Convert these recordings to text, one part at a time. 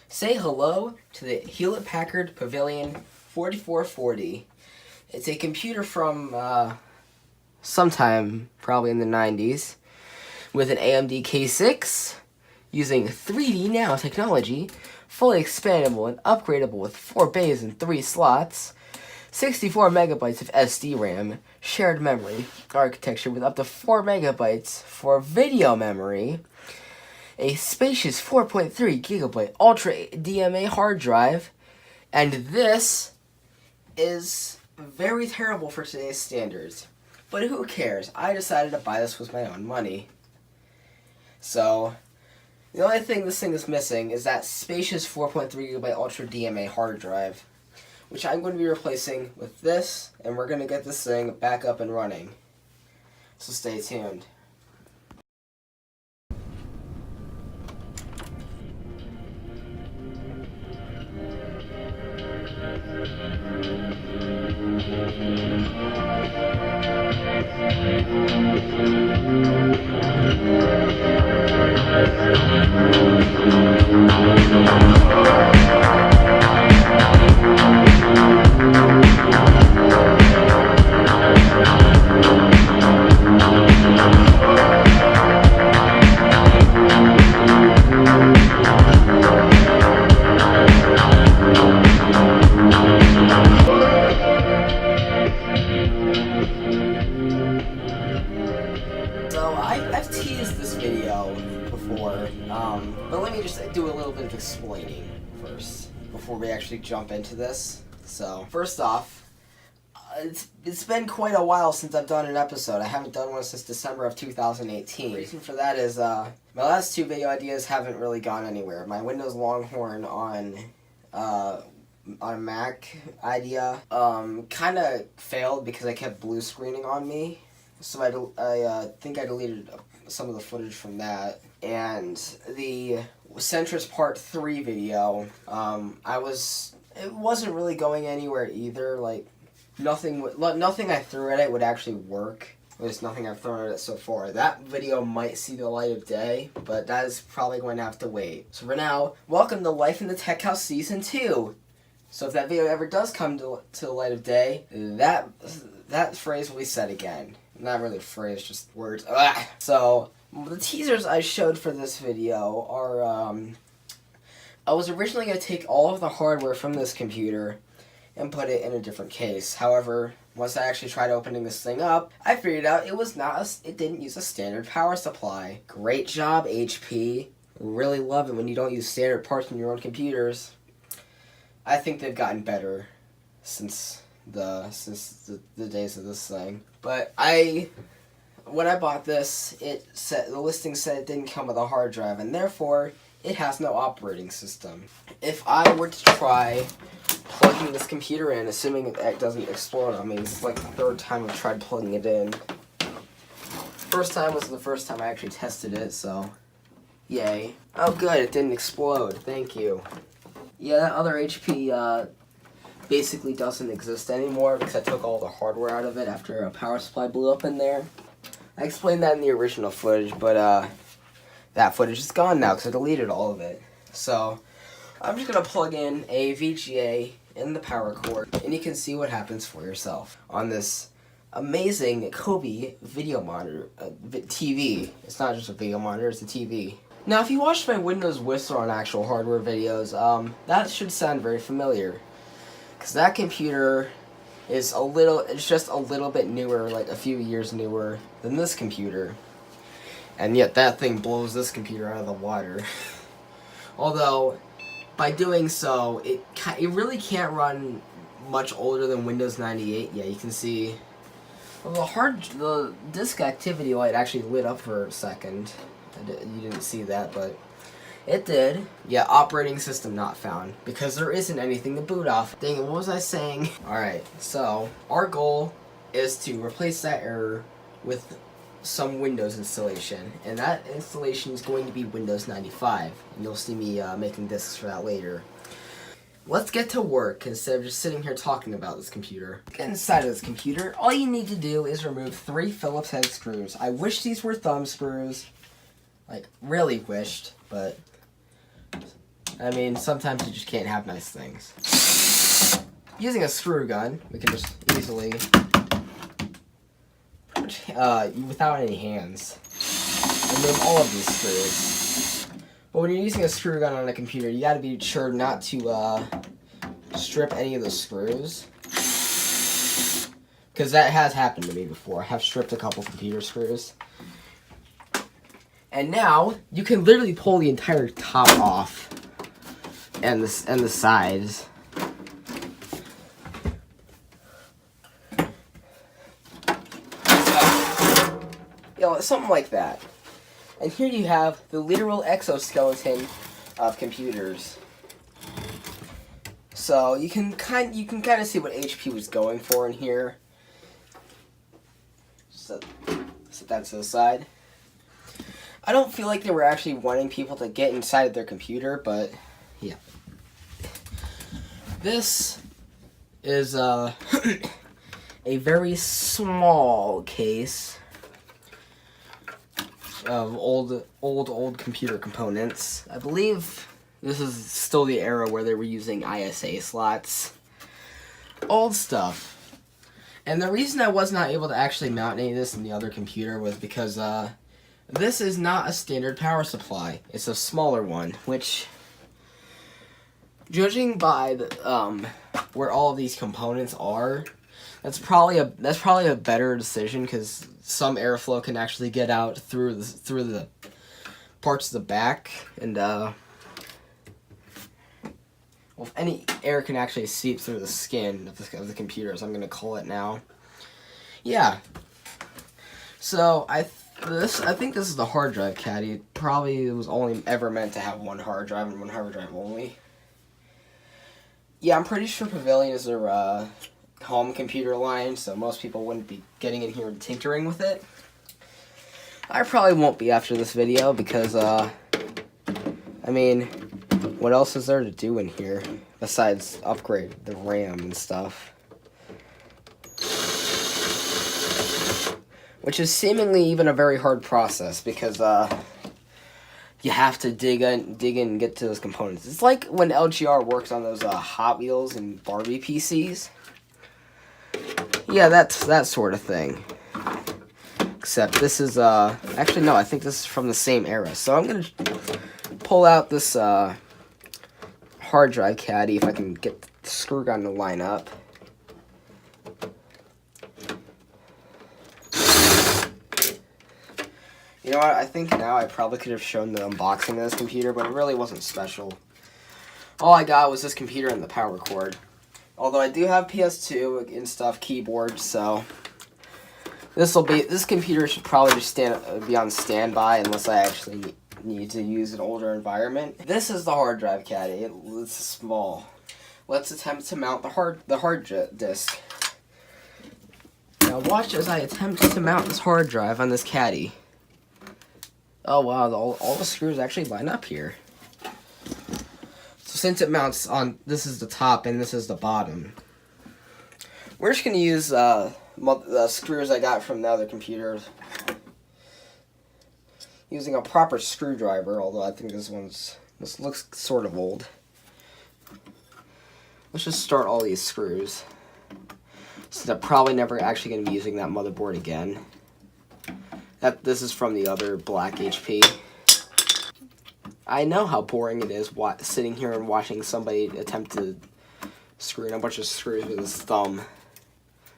Say hello to the Hewlett-Packard Pavilion 4440. It's a computer from sometime probably in the 90s with an AMD K6 using 3D Now technology, fully expandable and upgradable with 4 bays and 3 slots, 64 megabytes of SD RAM, shared memory architecture with up to 4 megabytes for video memory, a spacious 4.3 gigabyte Ultra DMA hard drive, and this is very terrible for today's standards. But who cares? I decided to buy this with my own money. So, the only thing this thing is missing is that spacious 4.3 gigabyte Ultra DMA hard drive, which I'm going to be replacing with this, and we're going to get this thing back up and running. So stay tuned. So I've teased this video before, but let me just do a little bit of explaining first before we actually jump into this. So first off, it's been quite a while since I've done an episode. I haven't done one since December of 2018. The reason for that is my last 2 video ideas haven't really gone anywhere. My Windows Longhorn on Mac idea kind of failed because I kept blue screening on me. So I think I deleted some of the footage from that. And the Centrist Part 3 video, it wasn't really going anywhere either. Like, nothing I threw at it would actually work. There's nothing I've thrown at it so far. That video might see the light of day, but that is probably going to have to wait. So for now, welcome to Life in the Tech House Season 2. So if that video ever does come to the light of day, that phrase will be said again. Not really a phrase, just words. Ugh. So, the teasers I showed for this video are, I was originally going to take all of the hardware from this computer and put it in a different case. However, once I actually tried opening this thing up, I figured out it didn't use a standard power supply. Great job, HP. Really love it when you don't use standard parts in your own computers. I think they've gotten better since the days of this thing. But when I bought this, the listing said it didn't come with a hard drive, and therefore it has no operating system. If I were to try plugging this computer in, assuming it doesn't explode on me, this is like the 3rd time I've tried plugging it in. First time was the first time I actually tested it, so yay. Oh good, it didn't explode, thank you. Yeah, that other HP basically doesn't exist anymore because I took all the hardware out of it after a power supply blew up in there. I explained that in the original footage, but that footage is gone now because I deleted all of it. So I'm just going to plug in a VGA in the power cord, and you can see what happens for yourself on this amazing Kobe video monitor, TV. It's not just a video monitor, it's a TV. Now, if you watched my Windows Whistler on actual hardware videos, that should sound very familiar. Because that computer is just a little bit newer, like a few years newer than this computer. And yet that thing blows this computer out of the water. Although, by doing so, it really can't run much older than Windows 98. Yeah, you can see the disk activity light actually lit up for a second. You didn't see that, but it did. Yeah, operating system not found, because there isn't anything to boot off. Dang it, what was I saying? Alright, so our goal is to replace that error with some Windows installation, and that installation is going to be Windows 95, and you'll see me making discs for that later. Let's get to work instead of just sitting here talking about this computer. Get inside of this computer. All you need to do is remove 3 Phillips head screws. I wish these were thumb screws. Like, really wished, but I mean, sometimes you just can't have nice things. Using a screw gun, we can just easily, without any hands, remove all of these screws. But when you're using a screw gun on a computer, you gotta be sure not to strip any of the screws. Because that has happened to me before. I have stripped a couple computer screws. And now, you can literally pull the entire top off. And the sides. Something like that. And here you have the literal exoskeleton of computers. So you can kind of see what HP was going for in here. So set that to the side. I don't feel like they were actually wanting people to get inside of their computer, but yeah. This is a very small case of old computer components. I believe this is still the era where they were using ISA slots. Old stuff. And the reason I was not able to actually mount any of this in the other computer was because this is not a standard power supply. It's a smaller one, which, judging by the, where all of these components are, that's probably a better decision, because some airflow can actually get out through the parts of the back, and well, if any air can actually seep through the skin of the computer, as I'm gonna call it now. Yeah. So I think this is the hard drive caddy. It probably was only ever meant to have one hard drive and one hard drive only. Yeah, I'm pretty sure Pavilion is their home computer line, so most people wouldn't be getting in here and tinkering with it. I probably won't be after this video because, I mean, what else is there to do in here besides upgrade the RAM and stuff? Which is seemingly even a very hard process because, you have to dig in and get to those components. It's like when LGR works on those Hot Wheels and Barbie PCs. Yeah, that's that sort of thing. Except this is, actually no, I think this is from the same era. So I'm going to pull out this hard drive caddy if I can get the screw gun to line up. You know what, I think now I probably could have shown the unboxing of this computer, but it really wasn't special. All I got was this computer and the power cord. Although I do have PS2 and stuff, keyboard, so this computer should probably just be on standby unless I actually need to use an older environment. This is the hard drive caddy. It's small. Let's attempt to mount the hard disk. Now watch as I attempt to mount this hard drive on this caddy. Oh wow, all the screws actually line up here. So since it mounts on, this is the top and this is the bottom. We're just going to use the screws I got from the other computer. Using a proper screwdriver, although I think this looks sort of old. Let's just start all these screws. Since I'm probably never actually going to be using that motherboard again. This is from the other black HP. I know how boring it is sitting here and watching somebody attempt to screw in a bunch of screws with his thumb. In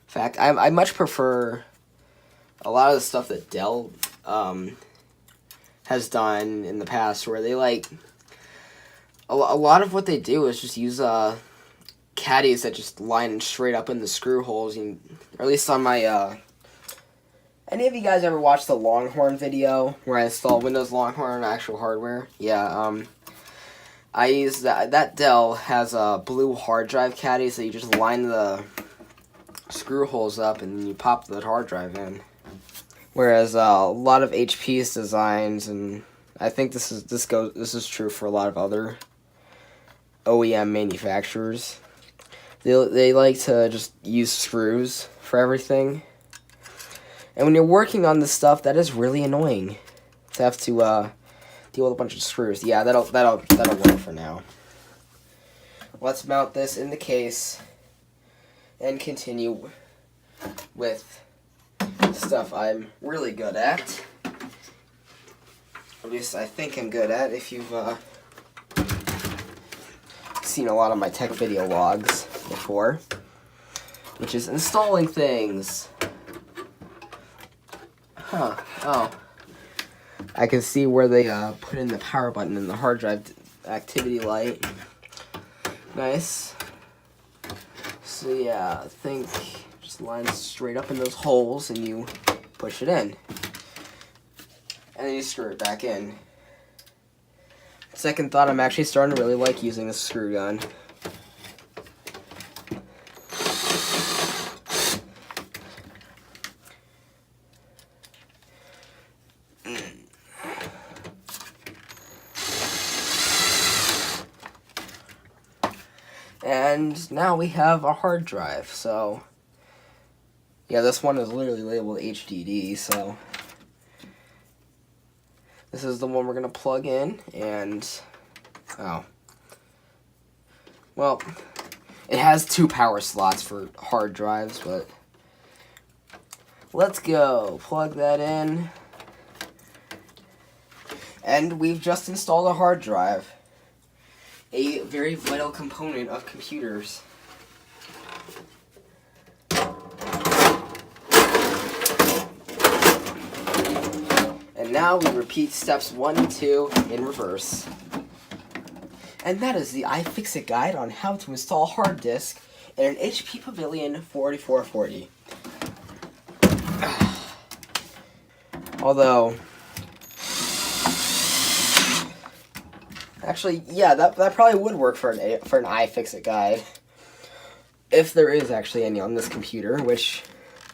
fact, I much prefer a lot of the stuff that Dell has done in the past, where they a lot of what they do is just use caddies that just line straight up in the screw holes, or at least on my any of you guys ever watched the Longhorn video where I installed Windows Longhorn on actual hardware? Yeah, I use that Dell has a blue hard drive caddy, so you just line the screw holes up and you pop the hard drive in. Whereas a lot of HP's designs, and I think this is true for a lot of other OEM manufacturers, they like to just use screws for everything. And when you're working on this stuff, that is really annoying to have to deal with a bunch of screws. Yeah, that'll work for now. Let's mount this in the case and continue with stuff I'm really good at. At least I think I'm good at. If you've seen a lot of my tech video logs before, which is installing things. Huh. Oh. I can see where they put in the power button in the hard drive activity light. Nice. So yeah, I think just lines straight up in those holes and you push it in. And then you screw it back in. Second thought, I'm actually starting to really like using this screw gun. And now we have a hard drive, so yeah, this one is literally labeled HDD, so this is the one we're gonna plug in, and oh, well, it has 2 power slots for hard drives, but let's go plug that in, and we've just installed a hard drive. A very vital component of computers. And now we repeat steps 1 and 2 in reverse. And that is the iFixit guide on how to install a hard disk in an HP Pavilion 4440. Although, actually, yeah, that probably would work for an iFixit guide, if there is actually any on this computer, which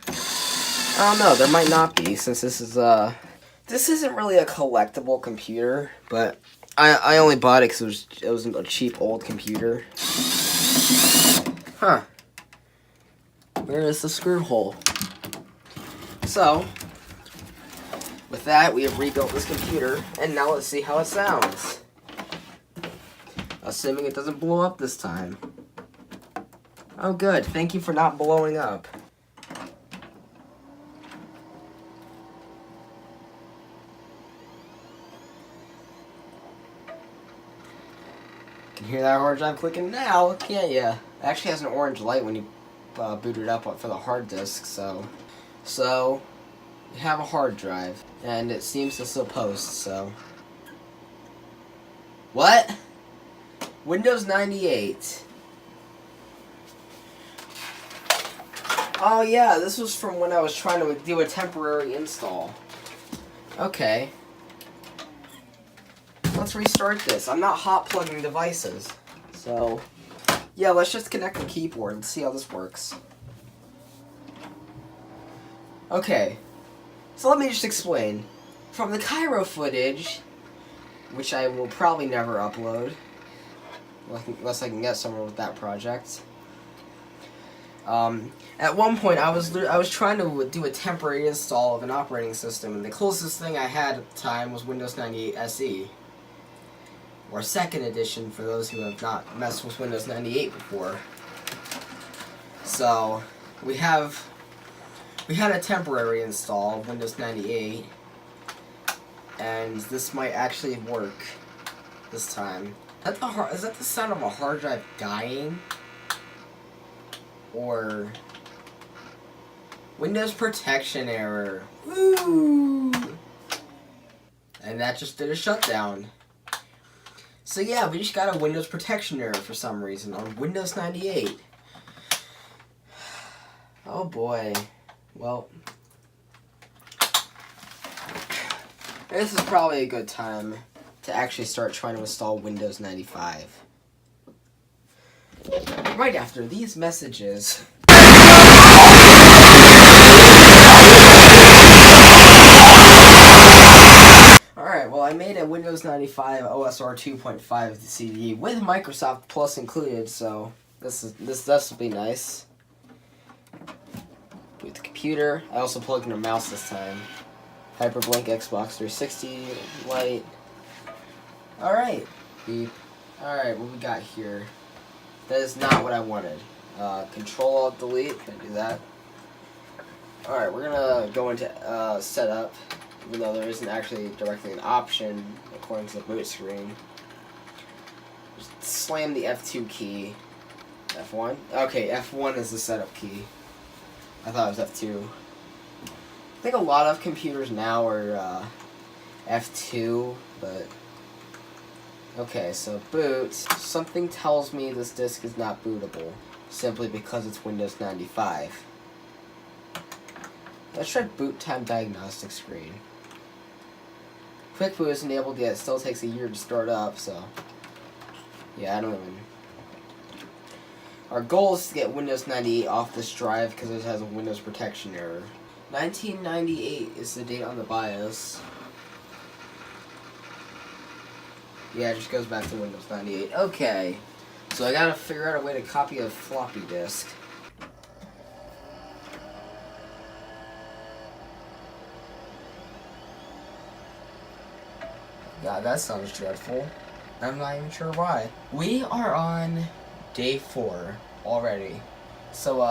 I don't know. There might not be, since this isn't really a collectible computer, but I only bought it because it was a cheap old computer. Huh? Where is the screw hole? So, with that, we have rebuilt this computer, and now let's see how it sounds. Assuming it doesn't blow up this time. Oh good, thank you for not blowing up. Can hear that hard drive clicking now, can't ya? It actually has an orange light when you boot it up for the hard disk, so we have a hard drive, and it seems to still post, so. What? Windows 98. Oh yeah, this was from when I was trying to do a temporary install. Okay. Let's restart this. I'm not hot plugging devices. So, yeah, let's just connect the keyboard and see how this works. Okay. So let me just explain. From the Cairo footage, which I will probably never upload, unless I can get somewhere with that project. At one point, I was trying to do a temporary install of an operating system, and the closest thing I had at the time was Windows 98 SE, or 2nd edition for those who have not messed with Windows 98 before. So we had a temporary install of Windows 98, and this might actually work this time. Is that the sound of a hard drive dying? Or Windows protection error? Woo! And that just did a shutdown. So yeah, we just got a Windows protection error for some reason on Windows 98. Oh boy. Well, this is probably a good time to actually start trying to install Windows 95. Right after these messages. Alright, well I made a Windows 95 OSR 2.5 CD with Microsoft Plus included, so this will be nice. With the computer, I also plugged in a mouse this time. Hyperblink Xbox 360 light. Alright. Beep. Alright, what we got here? That is not what I wanted. Control-Alt-Delete. Can I do that? Alright, we're gonna go into setup, even though there isn't actually directly an option according to the boot screen. Just slam the F2 key. F1? Okay, F1 is the setup key. I thought it was F2. I think a lot of computers now are F2, but... Okay, so boot. Something tells me this disk is not bootable, simply because it's Windows 95. Let's try boot time diagnostic screen. Quick boot is enabled, yet it still takes a year to start up, so... Yeah, I don't even... Our goal is to get Windows 98 off this drive because it has a Windows protection error. 1998 is the date on the BIOS. Yeah, it just goes back to Windows 98. Okay, so I gotta figure out a way to copy a floppy disk. God, that sounds dreadful. I'm not even sure why. We are on day 4 already. So,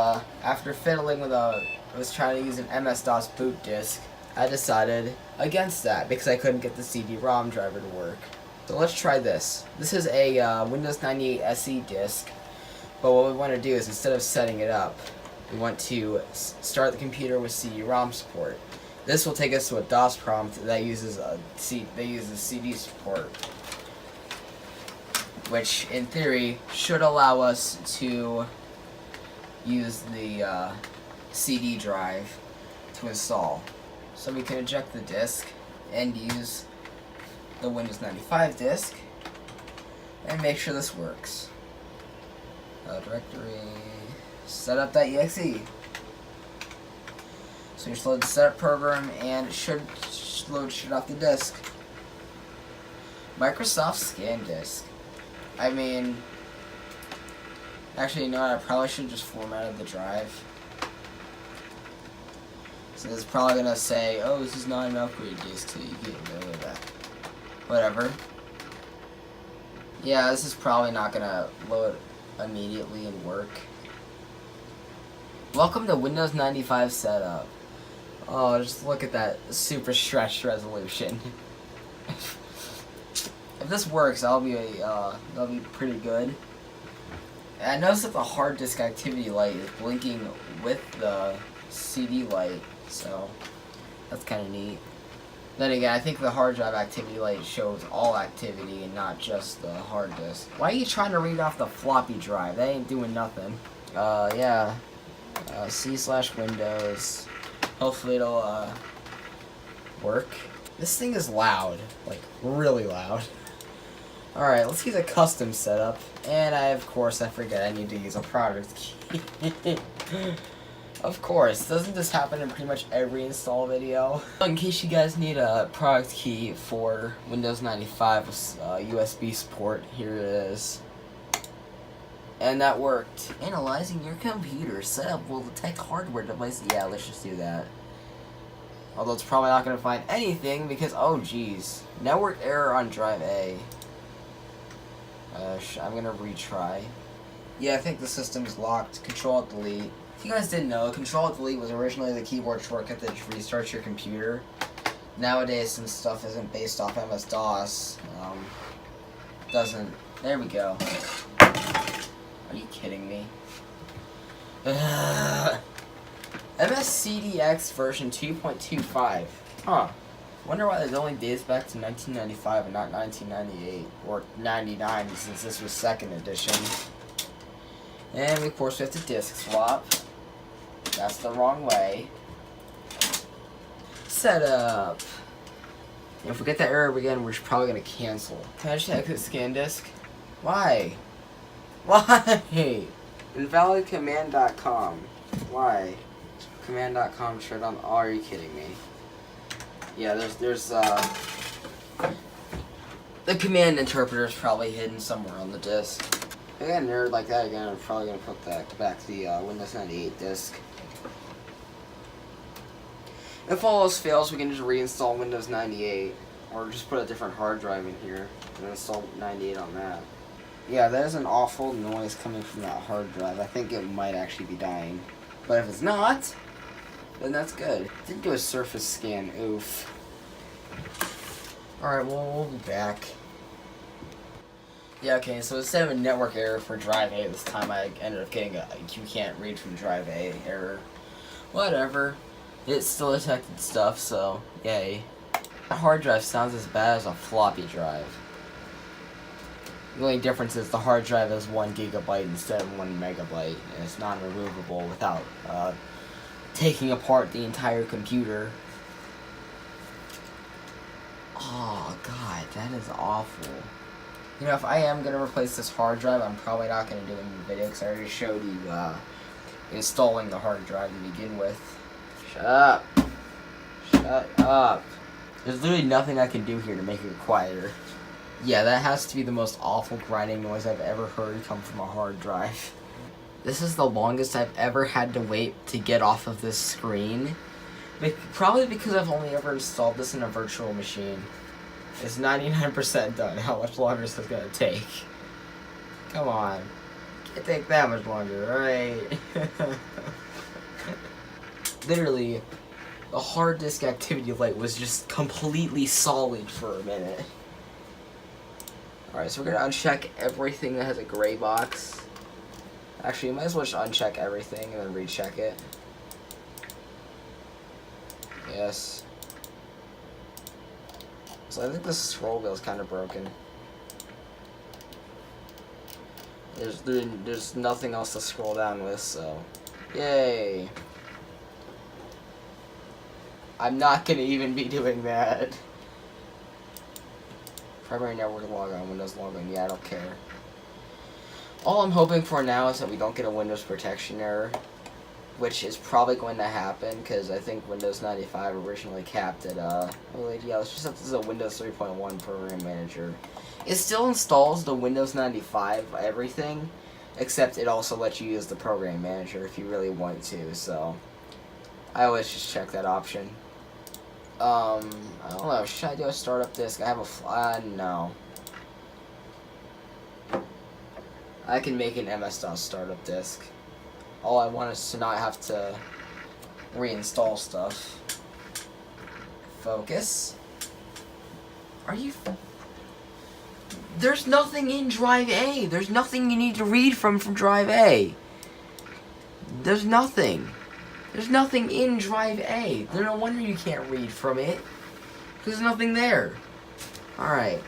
after fiddling with I was trying to use an MS-DOS boot disk, I decided against that because I couldn't get the CD-ROM driver to work. So let's try this. This is a Windows 98 SE disk, but what we want to do is instead of setting it up, we want to start the computer with CD-ROM support. This will take us to a DOS prompt that uses CD support, which in theory should allow us to use the CD drive to install. So we can eject the disk and use the Windows 95 disk and make sure this works. Directory setup.exe. So you just load the setup program and it should load shit off the disk. Microsoft Scan Disk. I mean, actually, you know what? I probably should just formatted the drive. So this is probably gonna say, "Oh, this is not an upgrade disk, so you get rid of that." Whatever. Yeah, this is probably not gonna load immediately and work. Welcome to Windows 95 setup. Oh, just look at that super stretched resolution. If this works, that'll be pretty good. And I noticed that the hard disk activity light is blinking with the CD light, so that's kind of neat. Then again, I think the hard drive activity light shows all activity and not just the hard disk. Why are you trying to read off the floppy drive? That ain't doing nothing. Yeah. C/Windows. Hopefully it'll, work. This thing is loud. Like, really loud. Alright, let's use a custom setup. And I forget I need to use a product key. Of course, doesn't this happen in pretty much every install video? In case you guys need a product key for Windows 95 with USB support, here it is. And that worked. Analyzing your computer setup will detect hardware devices. Yeah, let's just do that. Although it's probably not going to find anything because, oh geez. Network error on drive A. I'm going to retry. Yeah, I think the system is locked. Control-Delete. If you guys didn't know, Control-Delete was originally the keyboard shortcut that restarts your computer. Nowadays, since stuff isn't based off MS-DOS, doesn't... There we go. Are you kidding me? MSCDX version 2.25. Huh. Wonder why it only dates back to 1995 and not 1998 or 99 since this was second edition. And of course we have to disk swap. That's the wrong way. Setup. If we get that error again, we're probably gonna cancel. Can I just exit scan disk? Why? Why? Invalidcommand.com. Why? Command.com shut on. Oh, are you kidding me? Yeah, there's the command interpreter is probably hidden somewhere on the disk. If I get a nerd like that again, I'm probably gonna put that back to the Windows 98 disk. If all else fails, we can just reinstall Windows 98. Or just put a different hard drive in here and install 98 on that. Yeah, that is an awful noise coming from that hard drive. I think it might actually be dying. But if it's not, then that's good. Didn't do a surface scan, oof. Alright, well, we'll be back. Yeah, okay, so instead of a network error for drive A this time, I ended up getting a you can't read from drive A error. Whatever. It still detected stuff, so yay. A hard drive sounds as bad as a floppy drive. The only difference is the hard drive is 1 gigabyte instead of 1 megabyte, and it's non-removable without taking apart the entire computer. Oh god, that is awful. You know, if I am going to replace this hard drive, I'm probably not going to do it in the video because I already showed you installing the hard drive to begin with. Shut up. Shut up. There's literally nothing I can do here to make it quieter. Yeah, that has to be the most awful grinding noise I've ever heard come from a hard drive. This is the longest I've ever had to wait to get off of this screen. Probably because I've only ever installed this in a virtual machine. It's 99% done. How much longer is this gonna take? Come on. Can't take that much longer, right? Literally, the hard disk activity light was just completely solid for a minute. Alright, so we're gonna uncheck everything that has a gray box. Actually, you might as well just uncheck everything and then recheck it. Yes. So I think the scroll wheel is kind of broken. There's nothing else to scroll down with, so yay. I'm not gonna even be doing that. Primary network logon, Windows logon, yeah, I don't care. All I'm hoping for now is that we don't get a Windows protection error, which is probably going to happen because I think Windows 95 originally capped at, oh wait, yeah, let's just have this is a Windows 3.1 program manager. It still installs the Windows 95 everything, except it also lets you use the program manager if you really want to, so I always just check that option. I don't know, should I do a startup disk? I have a, no. I can make an MS-DOS startup disk. All I want is to not have to reinstall stuff. Focus. Are you... There's nothing in drive A. There's nothing you need to read from drive A. There's nothing. There's nothing in drive A. There's no wonder you can't read from it. There's nothing there. Alright.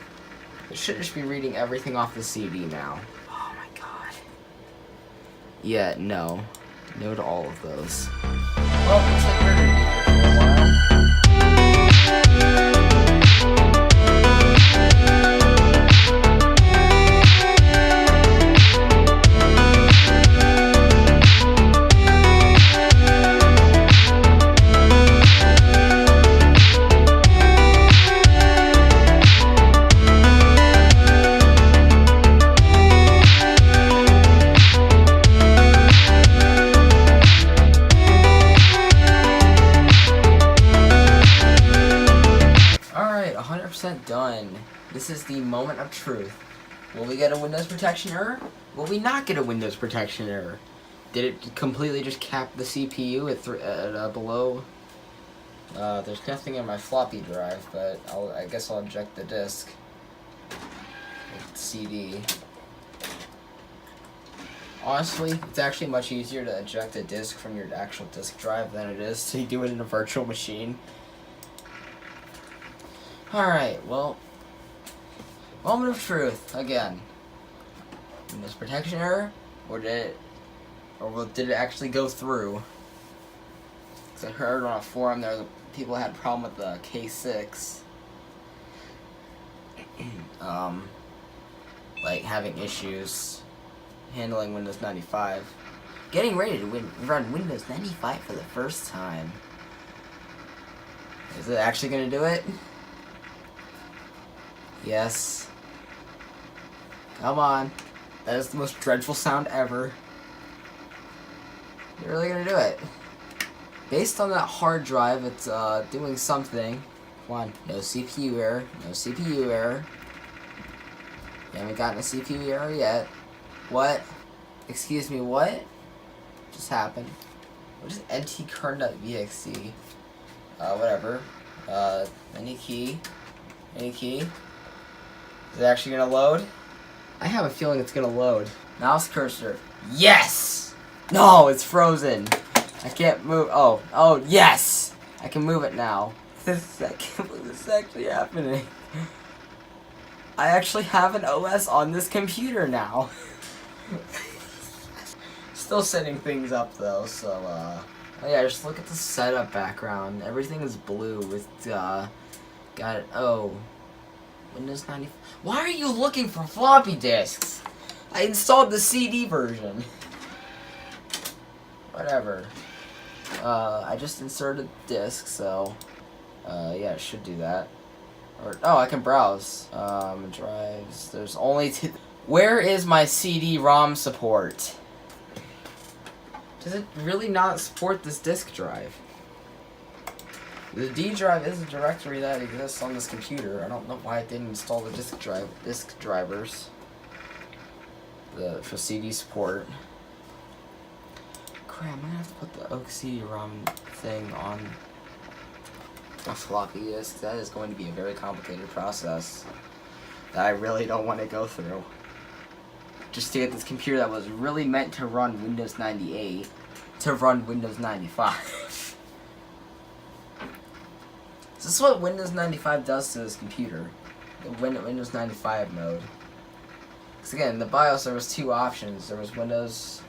It should just be reading everything off the CD now. Oh my god. Yeah, no. No to all of those. Well, looks like we're gonna be here for a while. Done. This is the moment of truth. Will we get a Windows protection error? Will we not get a Windows protection error? Did it completely just cap the CPU at below? There's nothing in my floppy drive, but I guess I'll eject the disk. CD. Honestly, it's actually much easier to eject a disk from your actual disk drive than it is to do it in a virtual machine. Alright, well, moment of truth, again. Windows protection error, or did it actually go through? Because I heard on a forum there people had a problem with the K6. Like having issues handling Windows 95. Getting ready to run Windows 95 for the first time. Is it actually going to do it? Yes. Come on. That is the most dreadful sound ever. You're really gonna do it. Based on that hard drive, it's doing something. Come on, no CPU error, no CPU error. We haven't gotten a CPU error yet. What? Excuse me, what? Just happened? What is ntcurrent.exe? Whatever. Any key? Any key? Is it actually gonna load? I have a feeling it's gonna load. Mouse cursor. Yes! No, it's frozen. I can't move. Oh, yes! I can move it now. I can't believe this is actually happening. I actually have an OS on this computer now. Still setting things up though, so oh yeah, just look at the setup background. Everything is blue with got it. Oh, Windows 90. Why are you looking for floppy disks? I installed the CD version. Whatever. I just inserted the disk, so yeah, it should do that. Or oh, I can browse drives. There's only two. Where is my CD-ROM support? Does it really not support this disk drive? The D drive is a directory that exists on this computer. I don't know why it didn't install the disk drivers. For CD support. Crap, I'm gonna have to put the Oak CD-ROM thing on a floppy disk. That is going to be a very complicated process that I really don't want to go through. Just to get this computer that was really meant to run Windows 98 to run Windows 95. Is this what Windows 95 does to this computer? The Windows 95 mode. Because again, in the BIOS there was two options. There was Windows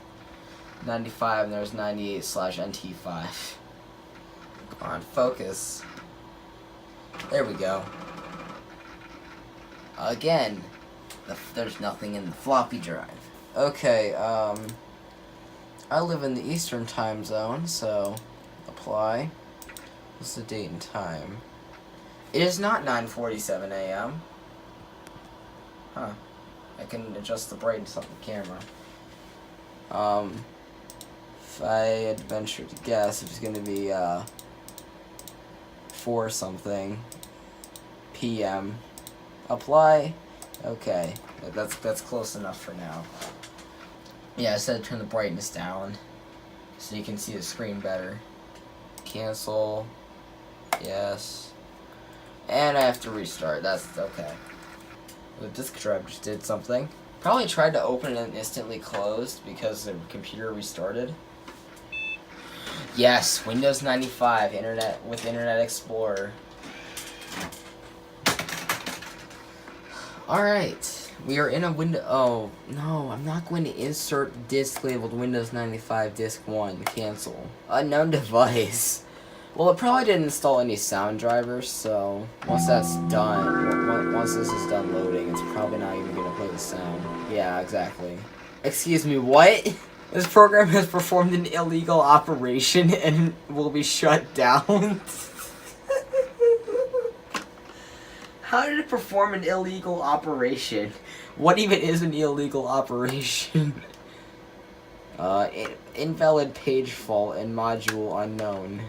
95 and there was 98/NT5. Come on, focus. There we go. Again, there's nothing in the floppy drive. Okay, I live in the Eastern time zone, so apply. What's the date and time? It is not 9:47 a.m. Huh. I can adjust the brightness of the camera. If I had ventured to guess, it's gonna be 4 something p.m. Apply. Okay, that's close enough for now. Yeah, I said turn the brightness down so you can see the screen better. Cancel. Yes. And I have to restart. That's okay. The disk drive just did something. Probably tried to open it and instantly closed because the computer restarted. Yes, Windows 95 with Internet Explorer. Alright, we are in a window. Oh, no, I'm not going to insert disk labeled Windows 95 Disk 1. Cancel. Unknown device. Well, it probably didn't install any sound drivers, so once that's done, once this is done loading, it's probably not even going to play the sound. Yeah, exactly. Excuse me, what? This program has performed an illegal operation and will be shut down. How did it perform an illegal operation? What even is an illegal operation? Invalid page fault and module unknown.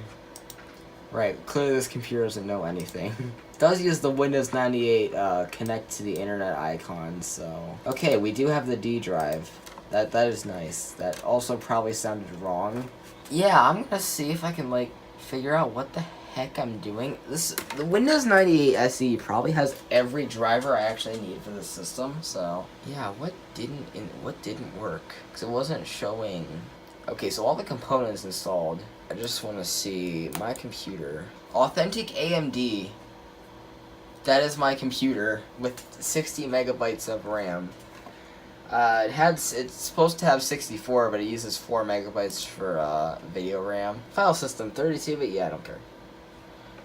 Right, clearly this computer doesn't know anything. It does use the Windows 98 connect to the internet icon, so... Okay, we do have the D drive. That is nice. That also probably sounded wrong. Yeah, I'm gonna see if I can, like, figure out what the heck I'm doing. The Windows 98 SE probably has every driver I actually need for the system, so... Yeah, what didn't work? Because it wasn't showing... Okay, so all the components installed. I just want to see my computer. Authentic AMD. That is my computer with 60 megabytes of RAM. It's supposed to have 64, but it uses 4 megabytes for video RAM. File system 32, but yeah, I don't care.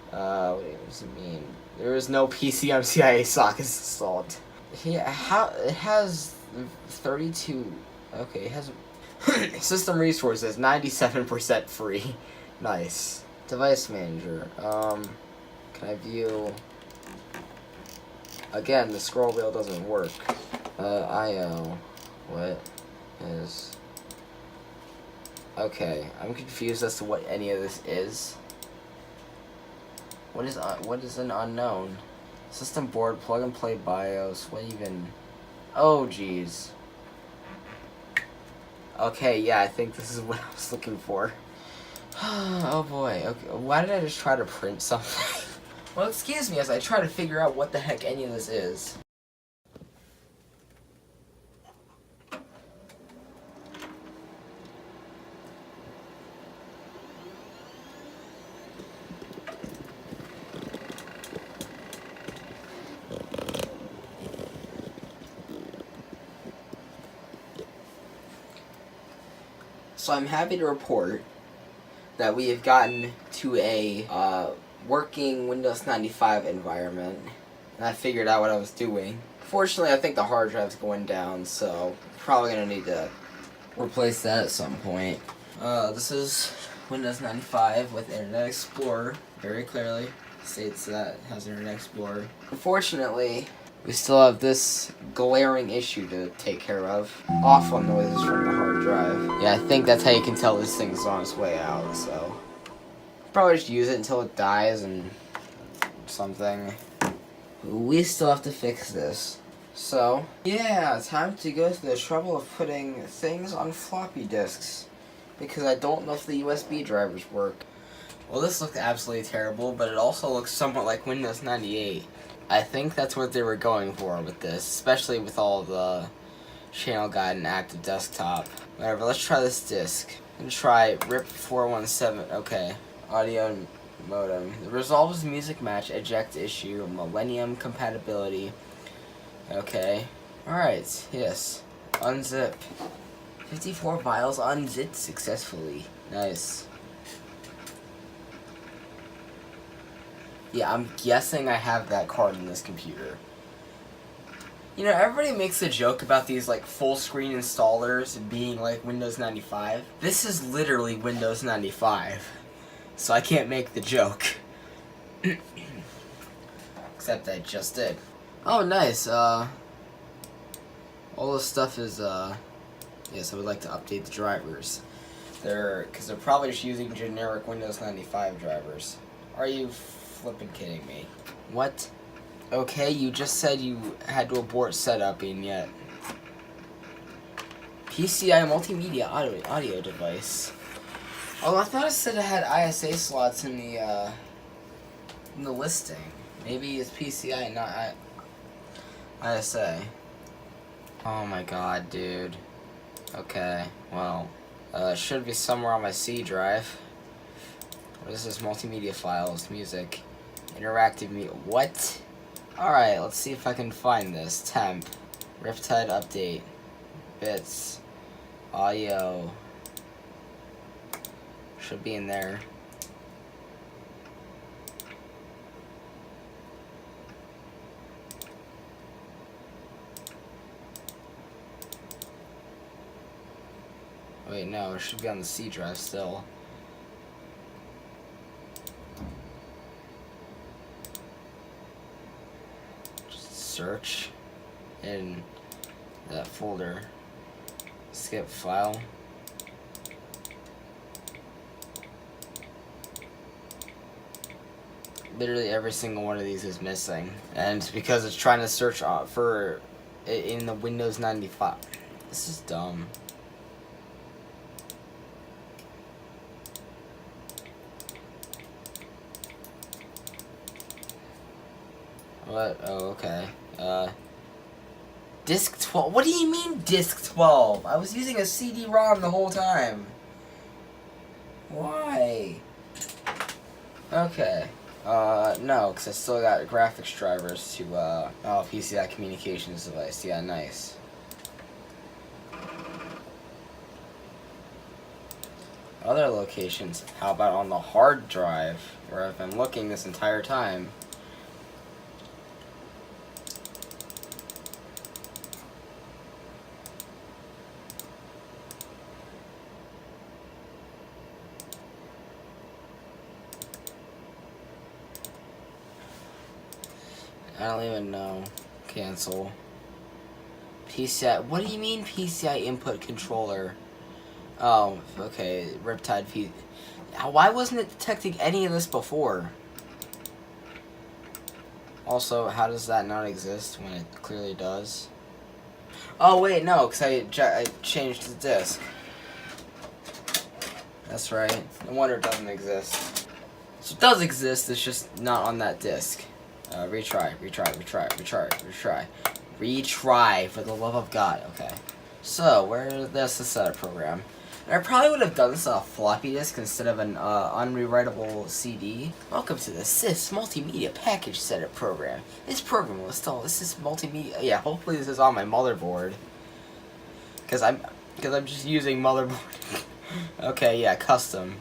What does it mean? There is no PCMCIA sockets installed. Yeah, it has 32. Okay, it has. System resources 97% free. Nice. Device manager. Can I view? Again, the scroll wheel doesn't work. IO. What is? Okay, I'm confused as to what any of this is. What is an unknown? System board, plug and play BIOS. What even? Oh, jeez. Okay, yeah, I think this is what I was looking for. Oh boy. Okay, why did I just try to print something? Well, excuse me as I try to figure out what the heck any of this is. So I'm happy to report that we have gotten to a working Windows 95 environment, and I figured out what I was doing. Fortunately, I think the hard drive's going down, so probably gonna need to replace that at some point. This is Windows 95 with Internet Explorer. Very clearly states that it has Internet Explorer. Unfortunately, we still have this glaring issue to take care of. Awful noises from the hard drive. Yeah, I think that's how you can tell this thing's on its way out, so probably just use it until it dies and something. We still have to fix this. So, yeah, time to go through the trouble of putting things on floppy disks, because I don't know if the USB drivers work. Well, this looked absolutely terrible, but it also looks somewhat like Windows 98. I think that's what they were going for with this, especially with all the channel guide and active desktop. Whatever, let's try this disk. And try RIP417, okay. Audio modem. It resolves music match eject issue, Millennium compatibility. Okay. Alright, yes. Unzip. 54 files unzipped successfully. Nice. Yeah, I'm guessing I have that card in this computer. You know, everybody makes a joke about these, like, full-screen installers being, like, Windows 95. This is literally Windows 95. So I can't make the joke. Except I just did. Oh, nice. All this stuff is, yes, I would like to update the drivers. Because they're probably just using generic Windows 95 drivers. Are you flipping kidding me? What? Okay, you just said you had to abort setup, and yet PCI multimedia audio device. Oh, I thought it said it had ISA slots in the listing. Maybe it's PCI, not ISA. Oh my god, dude. Okay, well, it should be somewhere on my C drive. What is this? Multimedia files, music, interactive media. What? Alright, let's see if I can find this. Temp, Riptide update, bits, audio. Should be in there. Wait, no, it should be on the C drive still. Search in that folder, skip file. Literally every single one of these is missing, and it's because it's trying to search for it in the Windows 95. This is dumb. What? Oh, okay. Disk 12? What do you mean disk 12? I was using a CD-ROM the whole time. Why? Okay. No, because I still got graphics drivers to, oh, PCI communications device. Yeah, nice. Other locations. How about on the hard drive, where I've been looking this entire time? I don't even know. Cancel. PCI. What do you mean PCI input controller? Oh, okay. Riptide P. Why wasn't it detecting any of this before? Also, how does that not exist when it clearly does? Oh wait, no, because I changed the disk. That's right. No wonder it doesn't exist. So it does exist, it's just not on that disk. Retry, for the love of God. Okay. So, there's the setup program. And I probably would have done this on a floppy disk instead of an unrewritable CD. Welcome to the SYS Multimedia Package Setup Program. This program will install this is multimedia. Yeah, hopefully this is on my motherboard. Because I'm just using motherboard. Okay, yeah, custom.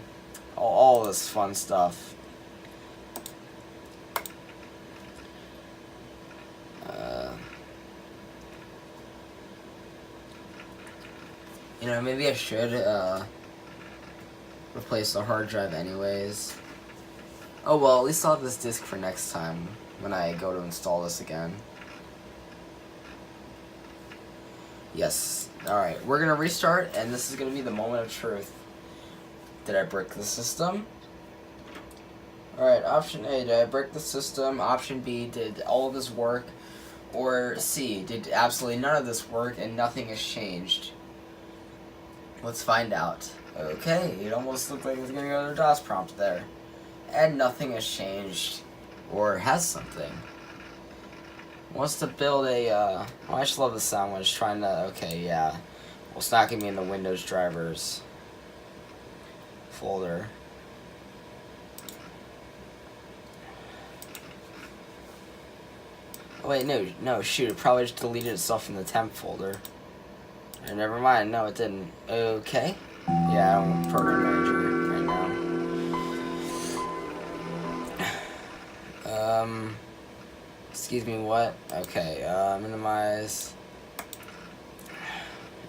All this fun stuff. You know, maybe I should replace the hard drive anyways. Oh well, at least I'll have this disk for next time when I go to install this again. Yes. Alright, we're gonna restart, and this is gonna be the moment of truth. Did I break the system? Alright, option A, did I break the system? Option B, did all of this work? Or C, did absolutely none of this work and nothing has changed? Let's find out. Okay, it almost looked like it was gonna go to the DOS prompt there. And nothing has changed. Or has something. Wants to build a, oh, I just love the sound when it's trying to, okay, yeah. Well, it's not gonna be in the Windows drivers folder. Oh, wait, no, shoot, it probably just deleted itself from the temp folder. And never mind, no, it didn't. Okay. Yeah, I don't program manager right now. Excuse me, what? Okay, minimize.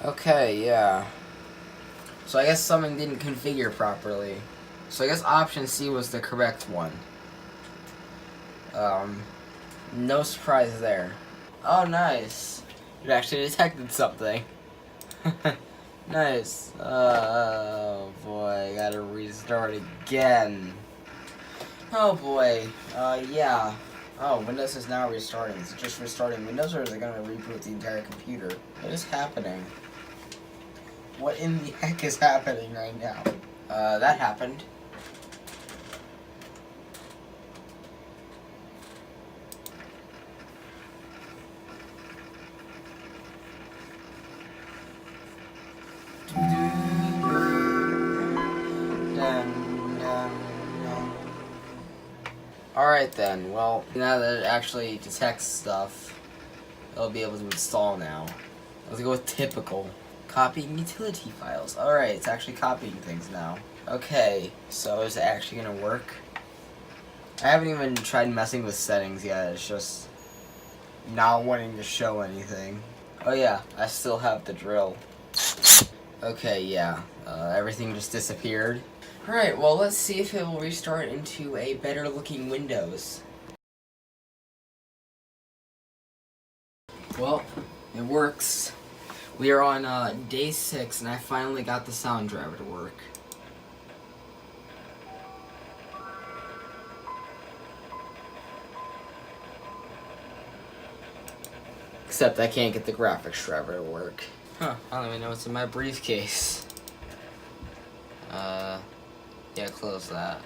Okay, yeah. So I guess something didn't configure properly. So I guess option C was the correct one. No surprise there. Oh, nice. It actually detected something. Nice. Oh boy, gotta restart again. Oh boy. Yeah. Oh, Windows is now restarting. Is it just restarting Windows, or is it gonna reboot the entire computer? What is happening? What in the heck is happening right now? That happened. Alright then, well, now that it actually detects stuff, it'll be able to install now. Let's go with typical. Copying utility files. Alright, it's actually copying things now. Okay, so is it actually gonna work? I haven't even tried messing with settings yet, it's just not wanting to show anything. Oh yeah, I still have the drill. Okay, yeah, everything just disappeared. Alright, well, let's see if it will restart into a better looking Windows. Well, it works. We are on day 6, and I finally got the sound driver to work. Except I can't get the graphics driver to work. Huh, I don't even know what's in my briefcase. Yeah, close that.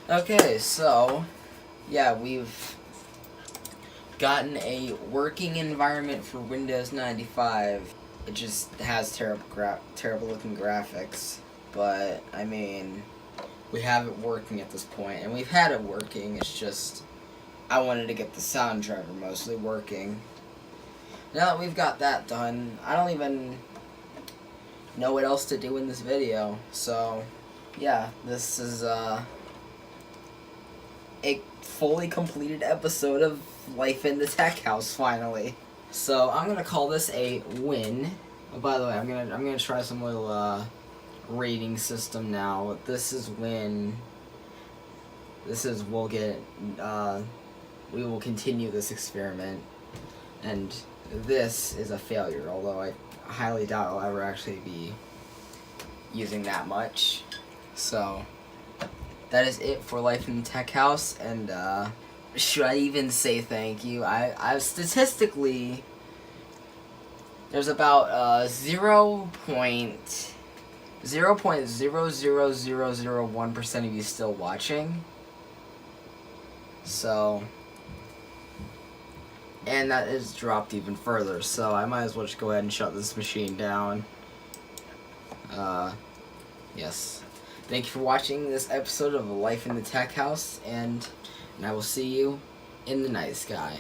Okay, so, yeah, we've gotten a working environment for Windows 95. It just has terrible looking graphics, but, I mean, we have it working at this point, and we've had it working, it's just, I wanted to get the sound driver mostly working. Now that we've got that done, I don't even know what else to do in this video, so yeah, this is a fully completed episode of Life in the Tech House finally. So I'm gonna call this a win. Oh, by the way, I'm gonna try some little rating system now. This is win. This is we'll get we will continue this experiment, and this is a failure, although I highly doubt I'll ever actually be using that much. So that is it for Life in the Tech House, and should I even say thank you? I've statistically, there's about 0.00001% of you still watching. So, and that is dropped even further, so I might as well just go ahead and shut this machine down. Yes. Thank you for watching this episode of Life in the Tech House, and I will see you in the night sky.